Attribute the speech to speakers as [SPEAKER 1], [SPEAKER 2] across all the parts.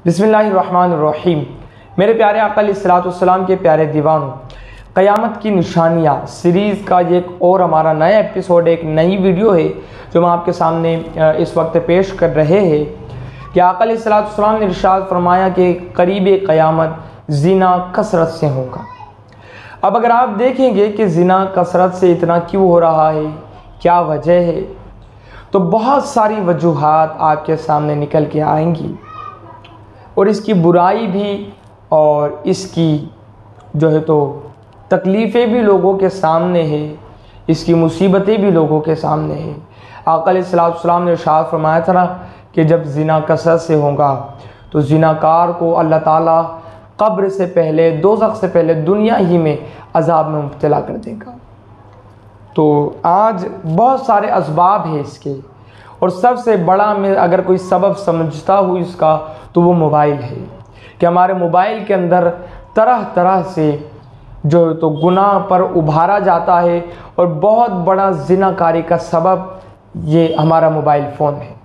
[SPEAKER 1] बिस्मिल्लाहिर्रहमानिर्रहीम। मेरे प्यारे आका अलैहिस्सलाम के प्यारे दीवानों, क़यामत की निशानियाँ सीरीज़ का एक और हमारा नया एपिसोड, एक नई वीडियो है जो हम आपके सामने इस वक्त पेश कर रहे हैं कि आका अलैहिस्सलाम ने इरशाद फरमाया कि करीब क़यामत ज़िना कसरत से होगा। अब अगर आप देखेंगे कि ज़िना कसरत से इतना क्यों हो रहा है, क्या वजह है, तो बहुत सारी वजूहात आपके सामने निकल के आएंगी और इसकी बुराई भी और इसकी जो है तो तकलीफ़ें भी लोगों के सामने है, इसकी मुसीबतें भी लोगों के सामने है। आका अलैहिस्सलाम ने इरशाद फरमाया था ना कि जब ज़िना कसरत से होगा तो ज़िनाकार को अल्लाह ताला कब्र से पहले, दोज़ख से पहले दुनिया ही में अज़ाब में मुब्तला कर देगा। तो आज बहुत सारे असबाब हैं इसके, और सबसे बड़ा मैं अगर कोई सबब समझता हूँ इसका तो वो मोबाइल है कि हमारे मोबाइल के अंदर तरह तरह से जो तो गुनाह पर उभारा जाता है, और बहुत बड़ा ज़िनाकारी का सबब ये हमारा मोबाइल फ़ोन है।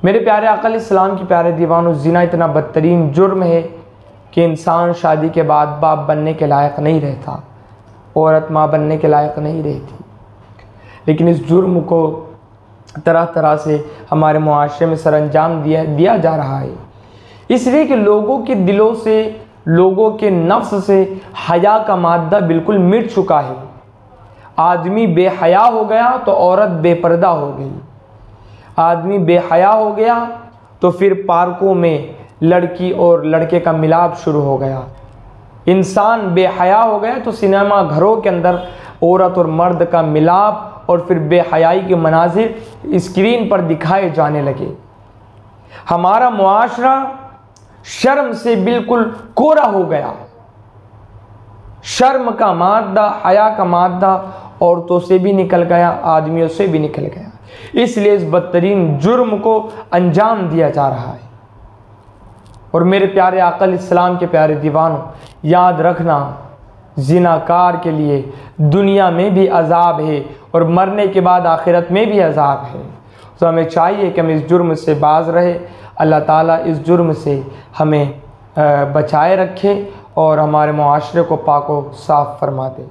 [SPEAKER 1] मेरे प्यारे आका अलैहिस्सलाम की प्यारे दीवानों, ज़िना इतना बदतरीन जुर्म है कि इंसान शादी के बाद बाप बनने के लायक नहीं रहता, औरत माँ बनने के लायक नहीं रहती। लेकिन इस जुर्म को तरह तरह से हमारे मुआशरे में सरअंजाम दिया जा रहा है, इसलिए कि लोगों के दिलों से, लोगों के नफ्स से हया का मादा बिल्कुल मिट चुका है। आदमी बेहया हो गया तो औरत बेपर्दा हो गई, आदमी बेहया हो गया तो फिर पार्कों में लड़की और लड़के का मिलाप शुरू हो गया। इंसान बेहया हो गया तो सिनेमा घरों के अंदर औरत और मर्द का मिलाप और फिर बेहयाई के मनाजिर स्क्रीन पर दिखाए जाने लगे। हमारा मुआशरा शर्म से बिल्कुल कोरा हो गया। शर्म का मादा, हया का मादा औरतों से भी निकल गया, आदमियों से भी निकल गया। इसलिए इस बदतरीन जुर्म को अंजाम दिया जा रहा है। और मेरे प्यारे आका अलैहिस्सलाम के प्यारे दीवानों, याद रखना, ज़िनाकार के लिए दुनिया में भी अज़ाब है और मरने के बाद आखिरत में भी अज़ाब है। तो हमें चाहिए कि हम इस जुर्म से बाज रहे। अल्लाह ताला इस जुर्म से हमें बचाए रखे और हमारे मुआशरे को पाक व साफ़ फरमा दे।